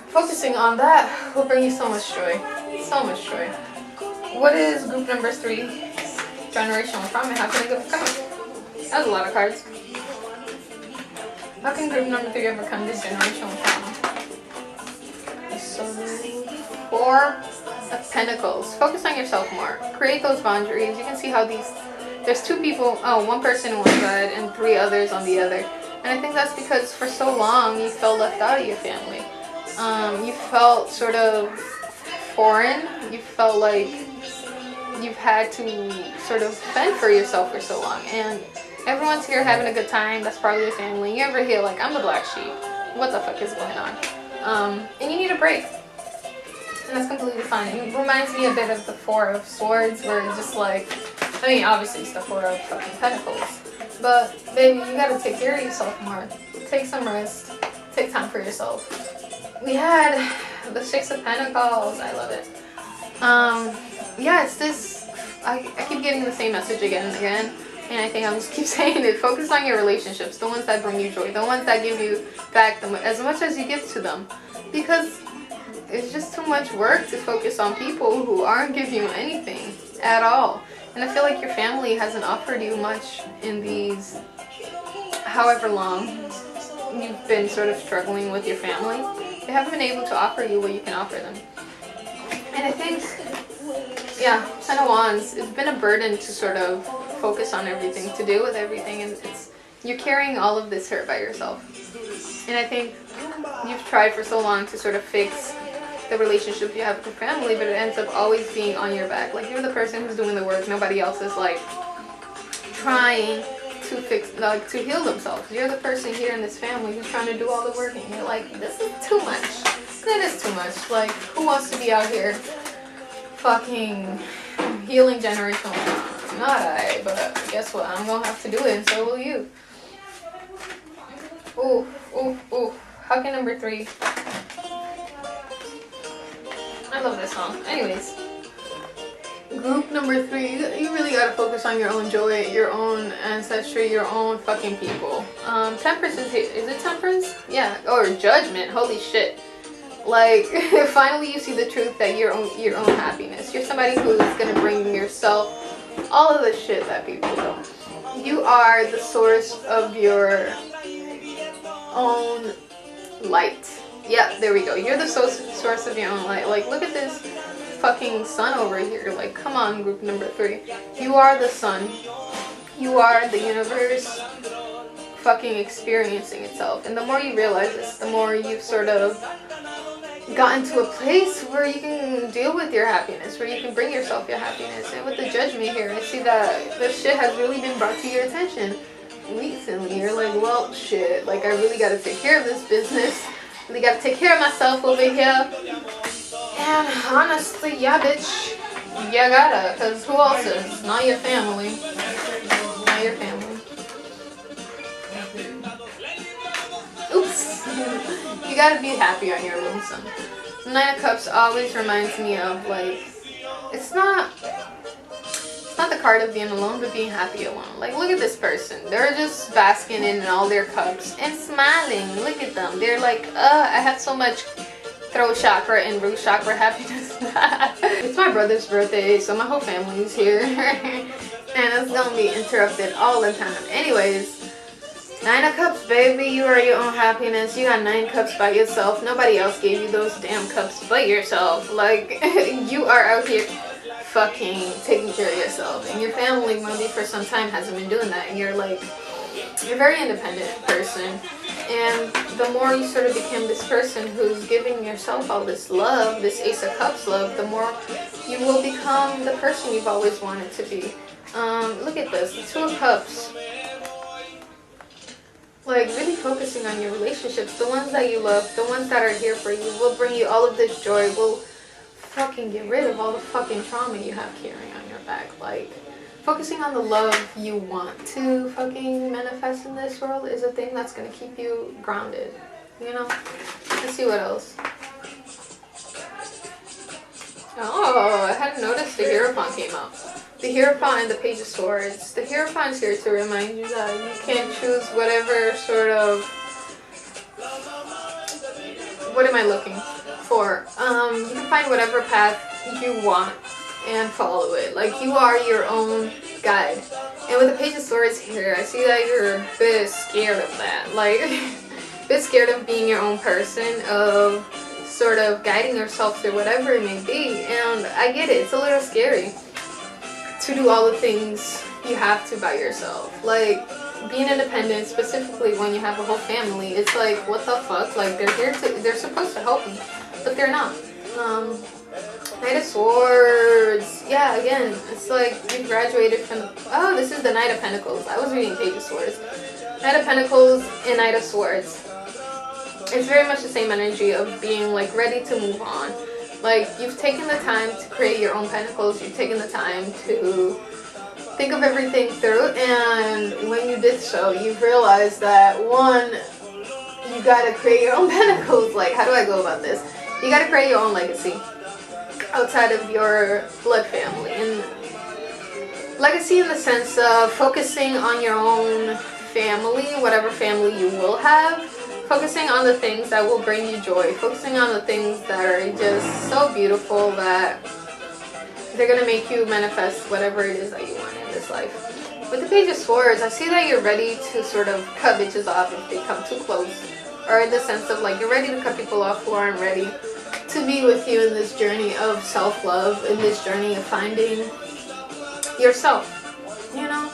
focusing on that will bring you so much joy. What is group number 3? Generational trauma. How can I overcome it? That was a lot of cards. How can group number 3 overcome this generational trauma? 4 of Pentacles. Focus on yourself more. Create those boundaries. You can see how these there's two people, one person on one side and three others on the other. And I think that's because for so long you felt left out of your family. You felt sort of foreign. You felt like you've had to sort of fend for yourself for so long. And everyone's here having a good time. That's probably your family. You ever hear like, I'm the black sheep. What the fuck is going on? And you need a break. And that's completely fine. It reminds me a bit of the Four of Swords, where it's just like, I mean, obviously it's the Four of fucking Pentacles. But baby, you gotta take care of yourself more. Take some rest. Take time for yourself. We had the Six of Pentacles. I love it. Yeah, it's this. I keep getting the same message again and again. And I think I'll just keep saying it. Focus on your relationships. The ones that bring you joy. The ones that give you back as much as you give to them. Because it's just too much work to focus on people who aren't giving you anything at all. And I feel like your family hasn't offered you much in these however long you've been sort of struggling with your family. They haven't been able to offer you what you can offer them. And I think, yeah, Ten of Wands, it's been a burden to sort of focus on everything, to deal with everything, and you're carrying all of this hurt by yourself. And I think you've tried for so long to sort of fix the relationship you have with your family, but it ends up always being on your back. Like, you're the person who's doing the work. Nobody else is like trying to fix, like, to heal themselves. You're the person here in this family who's trying to do all the work, and you're like, this is too much. That is too much. Like, who wants to be out here fucking healing generational trauma? Not I, but guess what? I'm gonna have to do it, and so will you. Ooh, ooh, ooh. How can number 3? I love this song. Anyways, group number 3, you really gotta focus on your own joy, your own ancestry, your own fucking people. Temperance is here. Is it Temperance? Yeah. Or Judgment. Holy shit. Like, finally you see the truth that your own happiness. You're somebody who's gonna bring yourself all of the shit that people don't. You are the source of your own light. Yeah, there we go. You're the source of your own light. Like, look at this fucking sun over here. Like, come on, group number 3. You are the sun. You are the universe fucking experiencing itself. And the more you realize this, the more you've sort of gotten to a place where you can deal with your happiness, where you can bring yourself your happiness. And with the Judgment here, I see that this shit has really been brought to your attention recently. You're like, well, shit, like, I really gotta take care of this business. Really gotta take care of myself over here. And honestly, yeah, bitch, you gotta, because who else is? Not your family. Not your family. Oops. You gotta be happy on your lonesome. 9 of Cups always reminds me of, like, it's not the card of being alone, but being happy alone. Like, look at this person. They're just basking in all their cups and smiling. Look at them. They're like, I have so much throat chakra and root chakra happiness. It's my brother's birthday, so my whole family's here. And it's gonna be interrupted all the time. Anyways, 9 of Cups, baby. You are your own happiness. You got 9 cups by yourself. Nobody else gave you those damn cups but yourself. Like, you are out here fucking taking care of yourself, and your family maybe for some time hasn't been doing that, and you're like, you're a very independent person, and the more you sort of become this person who's giving yourself all this love, this Ace of Cups love, the more you will become the person you've always wanted to be. Look at this, the 2 of Cups. Like, really focusing on your relationships, the ones that you love, the ones that are here for you, will bring you all of this joy, will fucking get rid of all the fucking trauma you have carrying on your back. Like, focusing on the love you want to fucking manifest in this world is a thing that's gonna keep you grounded, you know? Let's see what else. Oh, I hadn't noticed the Hierophant came out. The Hierophant and the Page of Swords. The Hierophant's here to remind you that you can choose whatever sort of, what am I looking for? You can find whatever path you want and follow it. Like, you are your own guide. And with the Page of Swords here, I see that you're a bit scared of that. Like, a bit scared of being your own person, of sort of guiding yourself through whatever it may be. And I get it. It's a little scary to do all the things you have to by yourself. Like, being independent, specifically when you have a whole family, it's like, what the fuck? Like, they're supposed to help you, but they're not. Knight of Swords. Yeah, again, it's like you graduated from oh, this is the Knight of Pentacles. I was reading Page of Swords. Knight of Pentacles and Knight of Swords. It's very much the same energy of being like ready to move on. Like, you've taken the time to create your own pentacles. You've taken the time to think of everything through, and when you did so, you've realized that, one, you gotta create your own pentacles. Like, how do I go about this? You gotta create your own legacy outside of your blood family. And legacy in the sense of focusing on your own family, whatever family you will have, focusing on the things that will bring you joy, focusing on the things that are just so beautiful that they're gonna make you manifest whatever it is that you want in this life. With the Page of Swords, I see that you're ready to sort of cut bitches off if they come too close, or in the sense of like you're ready to cut people off who aren't ready to be with you in this journey of self-love, in this journey of finding yourself, you know?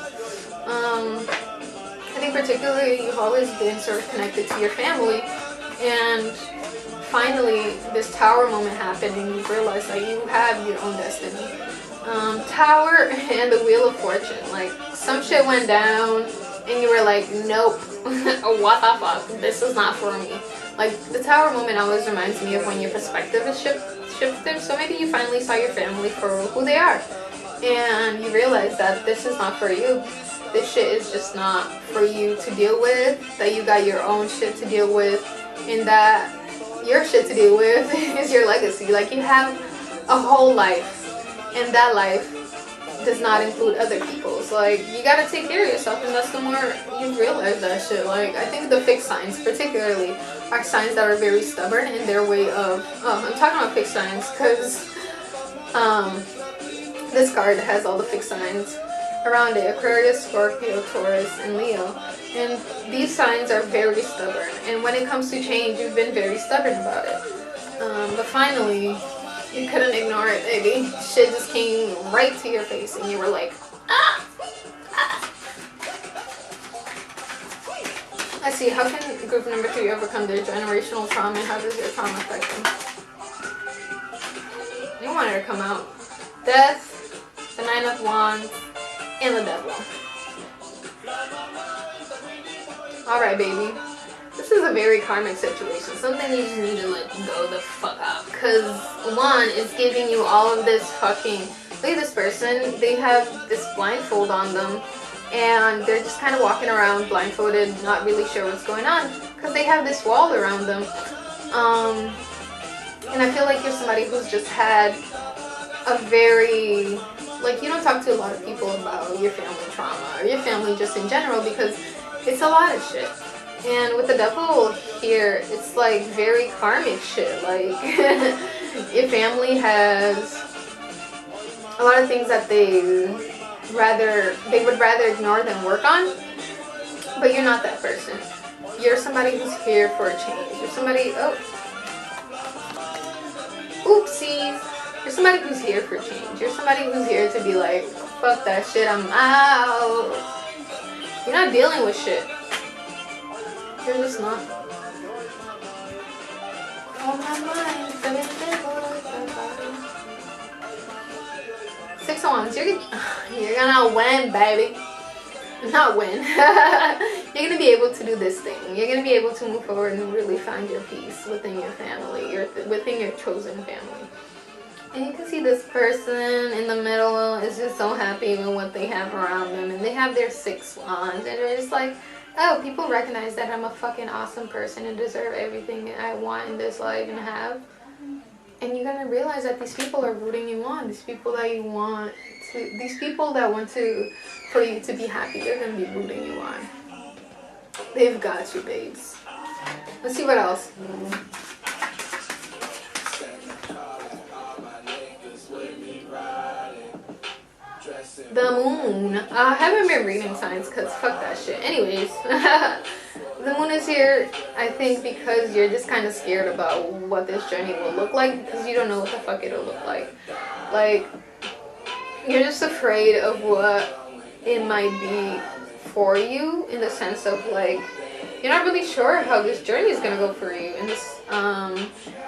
I think particularly you've always been sort of connected to your family, and finally this Tower moment happened and you realized that you have your own destiny. Tower and the Wheel of Fortune, like some shit went down and you were like, nope, what the fuck, this is not for me. Like, the Tower moment always reminds me of when your perspective is shifted. So maybe you finally saw your family for who they are, and you realize that this is not for you. This shit is just not for you to deal with, that you got your own shit to deal with, and that your shit to deal with is your legacy. Like, you have a whole life, and that life does not include other people's. Like, you gotta take care of yourself, and that's the more you realize that shit. Like, I think the fixed signs particularly are signs that are very stubborn in their way of, I'm talking about fixed signs because this card has all the fixed signs around it: Aquarius, Scorpio, Taurus, and Leo. And these signs are very stubborn, and when it comes to change, you've been very stubborn about it. But finally, you couldn't ignore it, baby. Shit just came right to your face, and you were like, ah! Ah. Let's see, how can group number 3 overcome their generational trauma, and how does their trauma affect them? You want her to come out. Death, the 9 of Wands, and the Devil. Alright, baby. This is a very karmic situation. Something you just need to let go the fuck out. Because one is giving you all of this fucking... Look at this person. They have this blindfold on them. And they're just kind of walking around blindfolded, not really sure what's going on. Because they have this wall around them. And I feel like you're somebody who's just had a very... Like, you don't talk to a lot of people about your family trauma. Or your family just in general, because it's a lot of shit. And with the Devil here, it's like very karmic shit. Like, your family has a lot of things that they would rather ignore than work on. But you're not that person. You're somebody who's here for a change. You're somebody, oopsies. You're somebody who's here for change. You're somebody who's here to be like, fuck that shit, I'm out. You're not dealing with shit. You're just not. On my mind, 6 of Wands. You're gonna win, baby. Not win. You're gonna be able to do this thing. You're gonna be able to move forward and really find your peace within your family, within your chosen family. And you can see this person in the middle is just so happy with what they have around them, and they have their 6 wands, and they're just like, oh, people recognize that I'm a fucking awesome person and deserve everything I want in this life and have. And you're gonna realize that these people are rooting you on. These people that want for you to be happy, they're gonna be rooting you on. They've got you, babes. Let's see what else. The Moon. I haven't been reading signs because fuck that shit. Anyways, the Moon is here, I think, because you're just kind of scared about what this journey will look like, because you don't know what the fuck it'll look like. Like, you're just afraid of what it might be for you, in the sense of like, you're not really sure how this journey is gonna go for you. And this,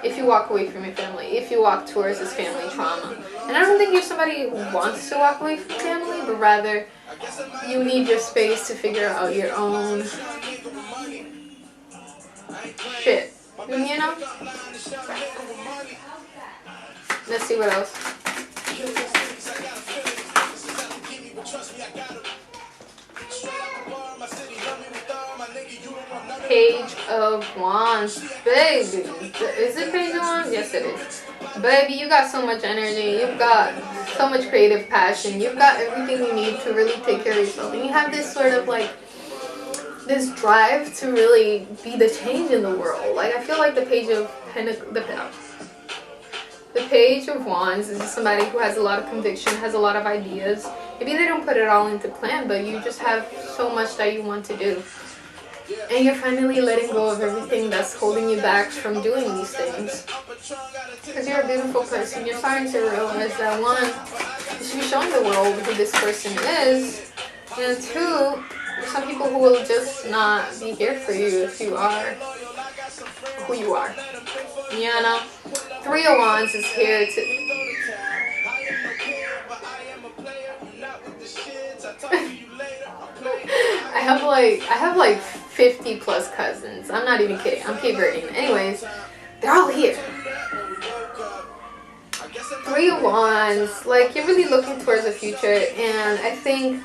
if you walk away from your family, if you walk towards this family trauma. And I don't think you're somebody who wants to walk away from family, but rather you need your space to figure out your own shit. You know? Let's see what else. Page of Wands, baby. Is it Page of Wands? Yes, it is. Baby, you got so much energy. You've got so much creative passion. You've got everything you need to really take care of yourself. And you have this sort of like, this drive to really be the change in the world. Like, I feel like the Page of the Page of Wands is somebody who has a lot of conviction, has a lot of ideas. Maybe they don't put it all into plan, but you just have so much that you want to do. And you're finally letting go of everything that's holding you back from doing these things. Because you're a beautiful person. You're starting to realize that, one, you should be showing the world who this person is. And two, there's some people who will just not be here for you if you are who you are. You know? Three of Wands is here to... I have like 50 plus cousins. I'm not even kidding. I'm Cape Verdean. Anyways, they're all here. Three of Wands, like, you're really looking towards the future, and I think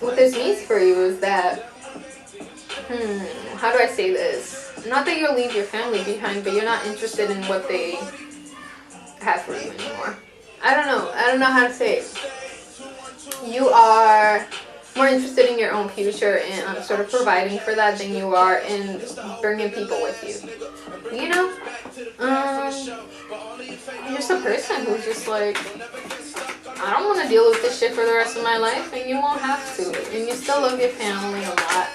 what this means for you is that, how do I say this? Not that you'll leave your family behind, but you're not interested in what they have for you anymore. I don't know how to say it. You are more interested in your own future and sort of providing for that than you are in bringing people with you. You know? You're just a person who's just like, I don't want to deal with this shit for the rest of my life, and you won't have to. And you still love your family a lot.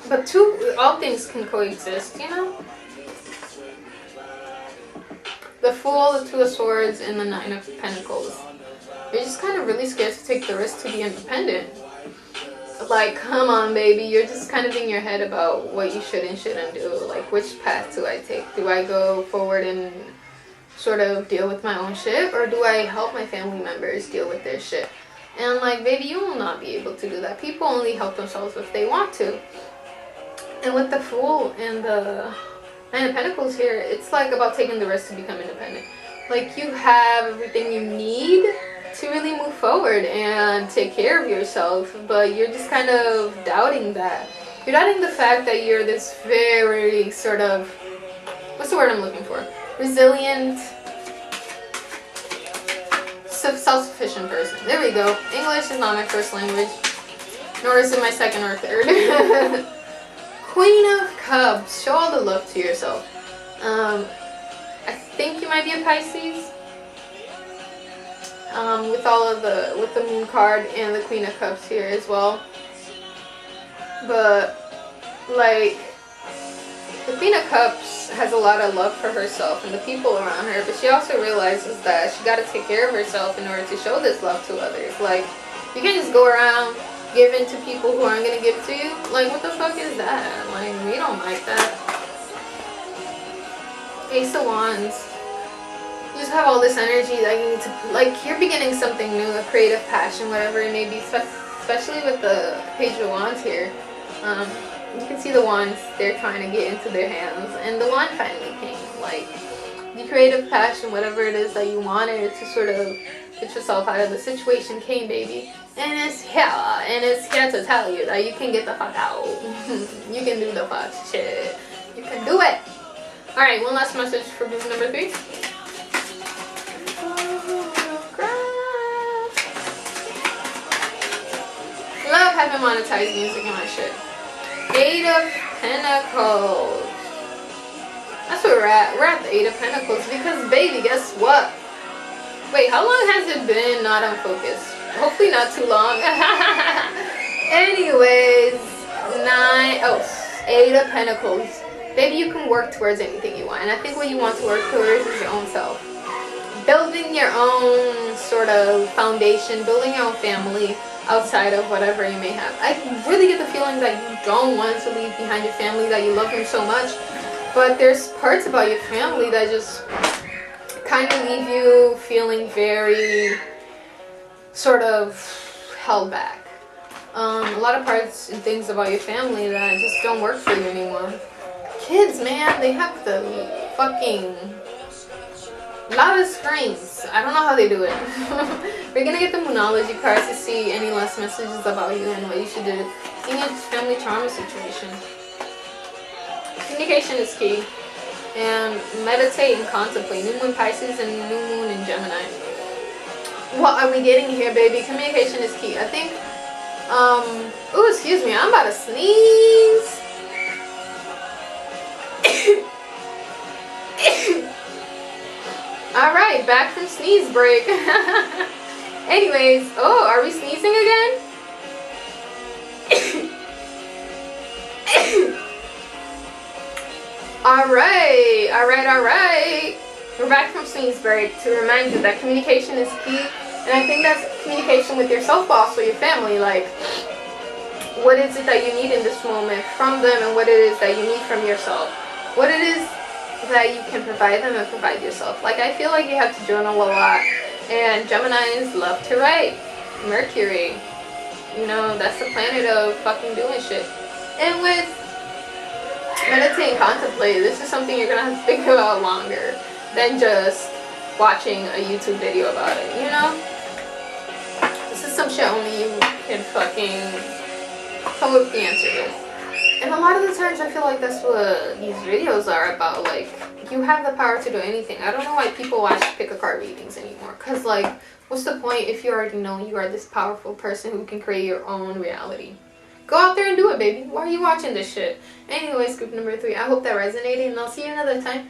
But all things can coexist, you know? The Fool, the Two of Swords, and the Nine of Pentacles. You're just kind of really scared to take the risk to be independent. Like, come on, baby. You're just kind of in your head about what you should and shouldn't do. Like, which path do I take? Do I go forward and sort of deal with my own shit? Or do I help my family members deal with their shit? And, like, baby, you will not be able to do that. People only help themselves if they want to. And with the Fool and the Nine of Pentacles here, it's, like, about taking the risk to become independent. Like, you have everything you need to really move forward and take care of yourself, but you're just kind of doubting that. You're doubting the fact that you're this very sort of, what's the word I'm looking for? Resilient, self-sufficient person. There we go. English is not my first language, nor is it my second or third. Queen of Cups. Show all the love to yourself. I think you might be a Pisces. With the Moon card and the Queen of Cups here as well. But, like, the Queen of Cups has a lot of love for herself and the people around her, but she also realizes that she got to take care of herself in order to show this love to others. Like, you can't just go around giving to people who aren't going to give to you. Like, what the fuck is that? Like, we don't like that. Ace of Wands. You just have all this energy that you need to, like, you're beginning something new, a creative passion, whatever it may be, especially with the Page of Wands here. You can see the wands they're trying to get into their hands, and the wand finally came. Like, the creative passion, whatever it is that you wanted to sort of get yourself out of the situation came, baby. And it's here, and it's here to tell you that you can get the fuck out. You can do the fuck shit. You can do it. Alright, one last message for group number 3. Love having monetized music in my shit. 8 of Pentacles. That's where we're at. We're at the 8 of Pentacles because, baby, guess what? Wait, how long has it been not on focus? Hopefully not too long. Anyways, 8 of Pentacles. Baby, you can work towards anything you want. And I think what you want to work towards is your own self. Building your own sort of foundation, building your own family. outside of whatever you may have. I really get the feeling that you don't want to leave behind your family, that you love them so much, but there's parts about your family that just kind of leave you feeling very sort of held back. A lot of parts and things about your family that just don't work for you anymore. Kids, man, they have the fucking loudest screens. I don't know how they do it. We're gonna get the Moonology cards to see any last messages about you and what you should do in your family trauma situation. Communication is key. And meditate and contemplate. New moon Pisces and new moon in Gemini. What are we getting here, baby? Communication is key. I think, ooh, excuse me, I'm about to sneeze. Alright, back from sneeze break. Anyways, oh, are we sneezing again? Alright. We're back from sneeze break to remind you that communication is key. And I think that's communication with yourself, but also your family. Like, what is it that you need in this moment from them, and what it is that you need from yourself. What it is that you can provide them and provide yourself. Like, I feel like you have to journal a lot. And Geminis love to write. Mercury, you know, that's the planet of fucking doing shit. And with meditate and contemplate, this is something you're gonna have to think about longer than just watching a YouTube video about it, you know? This is some shit only you can fucking come up with the answer with. And a lot of the times I feel like that's what these videos are about. Like, you have the power to do anything. I don't know why people watch pick a card readings anymore. Because, like, what's the point if you already know you are this powerful person who can create your own reality? Go out there and do it, baby. Why are you watching this shit? Anyways, group number 3, I hope that resonated, and I'll see you another time.